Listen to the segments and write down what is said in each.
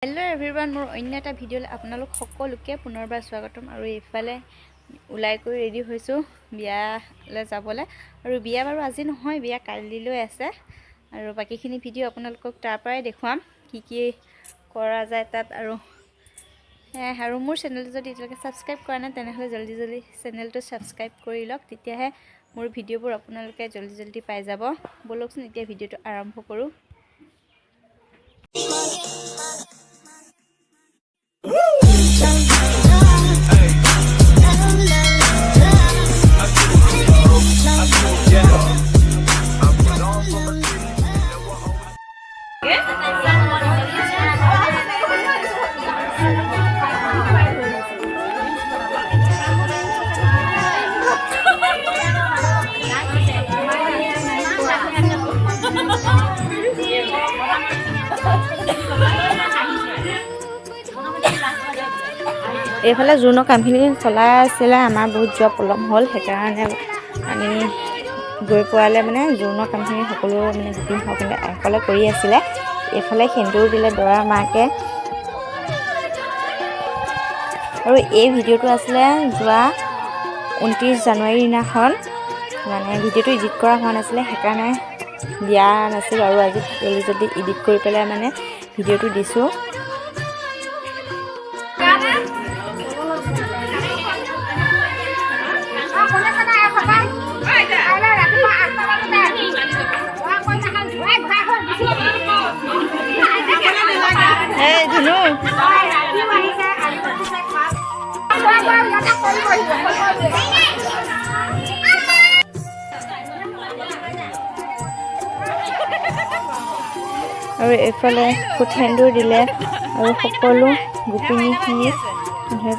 Hello everyone मोर अन्य এটা ভিডিঅ'লৈ আপোনালোক সকলোকে পুনৰবাৰ স্বাগতম আৰু এইফালে উলাই কৰি ৰেডি হৈছো বিয়ালৈ যাবলৈ আৰু বিয়া বাৰু আজি নহয় বিয়া কালিলৈ আছে আৰু বাকিখিনি ভিডিঅ' আপোনালোকক তাৰ পৰাই দেখুৱাম কি কি কৰা যায় তাত আৰু মোৰ চেনেলটো যদি এতিয়ালৈকে সাবস্ক্ৰাইব কৰা নাই তেনেহলে জলদি চেনেলটো সাবস্ক্ৰাইব কৰি লওক তেতিয়াহে মোৰ ভিডিঅ'বোৰ আপোনালোকে জলদি পাই যাব বলকচোন এতিয়া ভিডিঅ'টো আৰম্ভ কৰো এইফালে জুনৰ কামখিনি চলাই আছিলে আমাৰ বহুত যোৱা পলম হ'ল সেইকাৰণে আমি গৈ পোৱালে মানে জুনৰ কামখিনি সকলো মানে গোপিন সকলে একলে কৰি আছিলে এইফালে সেন্দুৰ দিলে দৰা মাকে আৰু এই ভিডিঅ'টো আছিলে যোৱা 29 জানুৱাৰী দিনাখন মানে ভিডিঅ'টো এডিট কৰা হোৱা নাছিলে সেইকাৰণে দিয়া নাছিল আৰু আজি জলদি এডিট কৰি পেলাই মানে ভিডিঅ'টো দিছো আৰু এফালে ফুটেন্দুৰ দিলে আৰু সকলো গোপিনীখিনি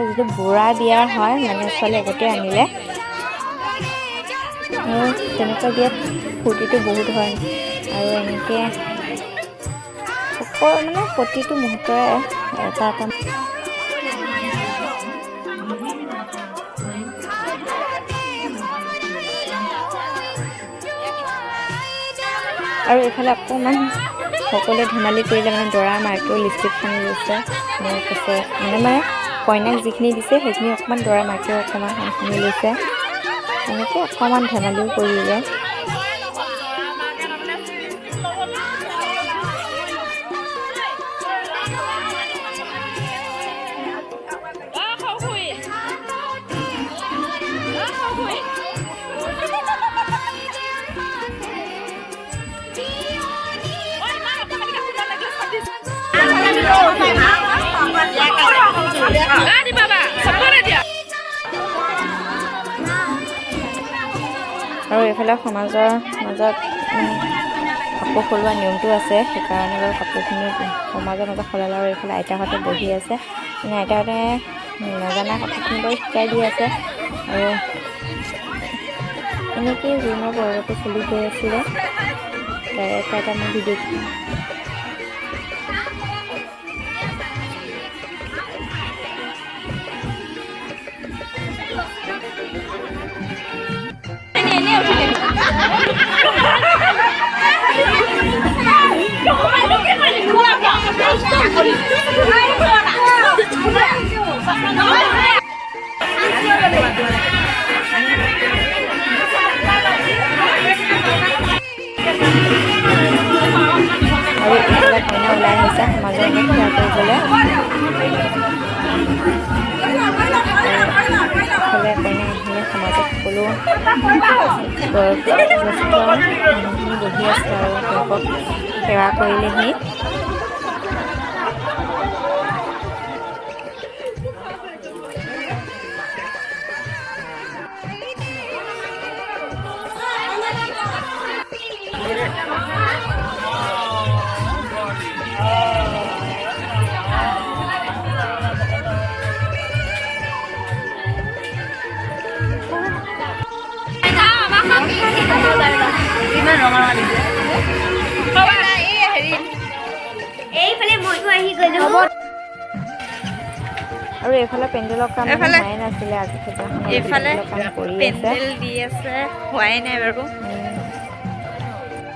যিটো বুঢ়া দিয়া হয় মানে ছোৱালী আগতে আনিলে আৰু তেনেকুৱা দিয়াত ফূৰ্তিটো বহুত হয় আৰু এনেকৈ সকলো মানে প্ৰতিটো মুহূৰ্তৰে এটা আৰু এইফালে অকণমান সকলোৱে ধেমালি কৰিলে মানে দৰা মাকেও লিপষ্টিক সানি লৈছে মোৰ কৈছে মানে কইনাক যিখিনি দিছে সেইখিনি অকণমান দৰা মাকেও অকণমান সানি লৈছে এনেকৈ অকণমান ধেমালিও কৰিলে আৰু এইফালে সমাজৰ মাজত কাপোৰ সলোৱা নিয়মটো আছে সেইকাৰণে বাৰু কাপোৰখিনি সমাজৰ মাজত সলালে আৰু এইফালে আইতাহঁতে বহি আছে মানে আইতাহঁতে নজনা কথাখিনি বাৰু শিকাই দি আছে আৰু এনেকেই জুনৰ পৰ্বটো চলি গৈ আছিলে এটা মোৰ ভিডিঅ' আৰু এইফালে কইনা ওলাই আহিছে সমাজৰ লগত সেৱা কৰিবলৈ ইফালে কইনা আহিলে সমাজত সকলো বয়সস্থ মানুহখিনি বহি আছে আৰু তেওঁলোকক সেৱা কৰিলেহি আৰু এইফালে পেণ্ডেলৰ কাম হোৱাই নাছিলে আজি এইফালে পেণ্ডেল দি আছে হোৱাই নাই বাৰু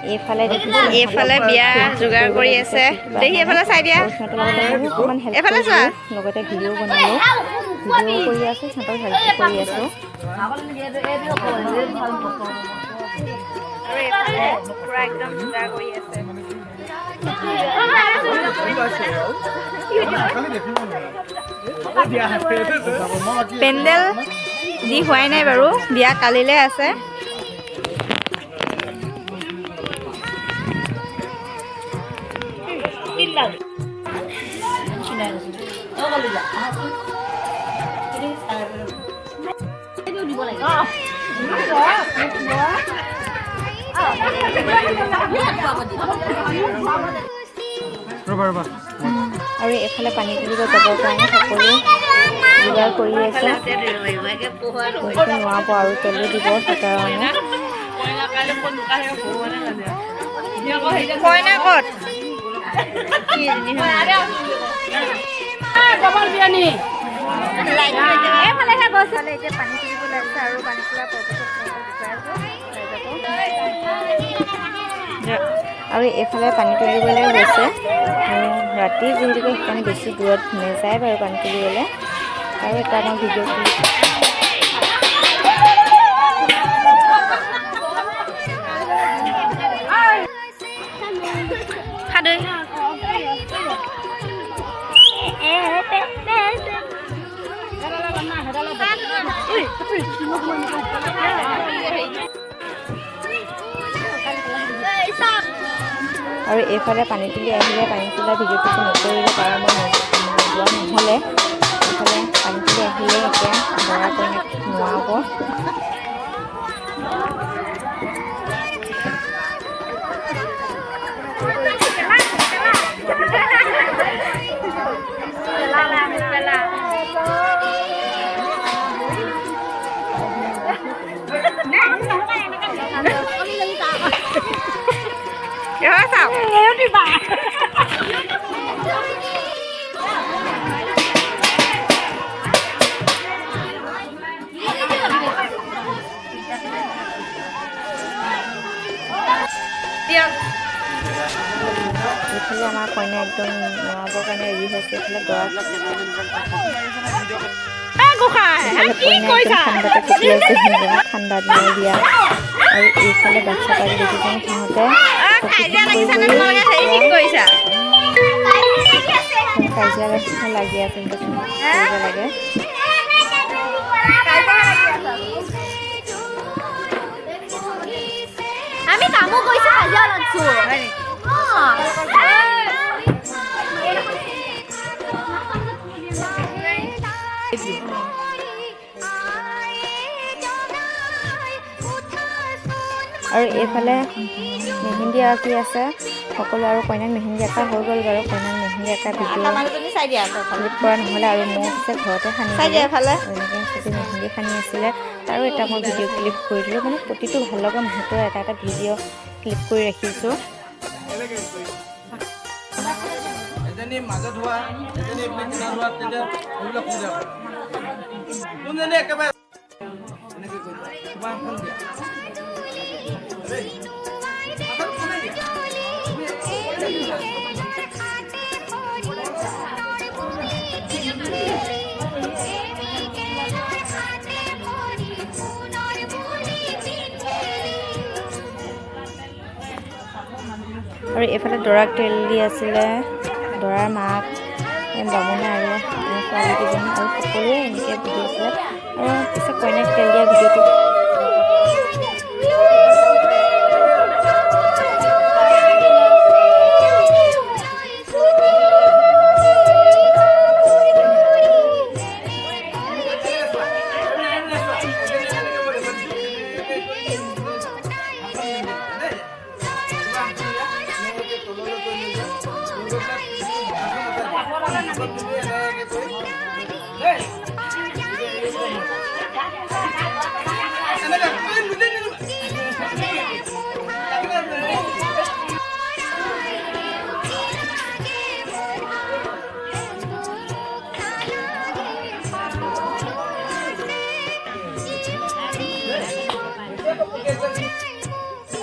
এইফালে বিয়া যোগাৰ কৰি আছে দেখি এইফালে চাই দিয়া এইফালে চোৱা লগতে ভিডিঅ' বনালোঁ ভিডিঅ' কৰি আছোঁ সিহঁতক হেল্প কৰি আছোঁ আৰু এইফালে পুৰা একদম যোগাৰ কৰি আছে পেণ্ডেল দি হোৱাই নাই বাৰু বিয়া কালিলৈ আছে আৰু এইফালে পানী তুলিব যাবৰ কাৰণে সকলো যোগাৰ কৰি আছে নোৱাব আৰু তেলো দিব সেইকাৰণে কইনা ক'ত আৰু এইফালে পানী তুলিবলৈ গৈছে ৰাতি যিহেতুকে সেইকাৰণে বেছি দূৰত নেযায় বাৰু পানী তুলিবলৈ আৰু এটা মই ভিডিঅ' ক্লিপ আৰু এইফালে পানী তুলি আহিলে পানী তোলা ভিডিঅ'টো নকৰিলে কাৰণ মই যোৱা নহ'লে এইফালে পানী তুলি আহিলে এতিয়া দৰা কইনাক নোৱাব এইফালে আমাৰ কইনা একদম নোৱাবৰ কাৰণে ৰেডি হৈছে এইফালে দৰা ঠাণ্ডা দিনৰ বিয়া আৰু এইফালে বাচ্ছা পাৰি দেখিছে সিহঁতে কাজিয়া লাগি আছে লাগে আমি কামো কৰিছো কাজিয়া লাগছো আৰু এইফালে মেহেন্দি আঁকি আছে সকলো আৰু কইনাক মেহেন্দি আঁকা হৈ গ'ল বাৰু কইনাক মেহেন্দি আঁকা ভিডিঅ' ক্লিপ কৰা নহ'লে আৰু মোক পিছে ঘৰতে সানি এনেকৈ চবেই মেহেন্দি সানি আছিলে তাৰো এটা মই ভিডিঅ' ক্লিপ কৰি দিলোঁ মানে প্ৰতিটো ভাল লগা মুহূৰ্তৰ এটা এটা ভিডিঅ' ক্লিপ কৰি ৰাখিছোঁ আৰু এইফালে দৰাক তেল দি আছিলে দৰাৰ মাক বামুণে আৰু ছোৱালীকেইজনী আৰু সকলোৱে এনেকৈ বহি আছিলে আৰু পিছত কইনাক তেল দিয়া ভিডিঅ'টো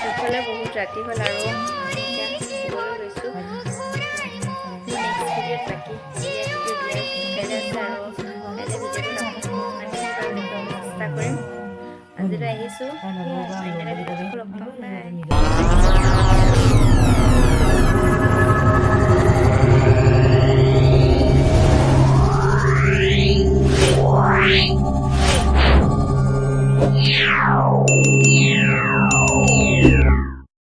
ইফালে বহুত ৰাতি হ'ল আৰু এতিয়া শুবলৈ লৈছোঁ। নেক্সট ভিডিঅ'ত বাকী বিয়া কাইলৈ আছে আৰু কাইলৈ ভিডিঅ'টোত আপোনালোকক চেষ্টা কৰিম। আজিলৈ আহিছোঁ অন্য এটা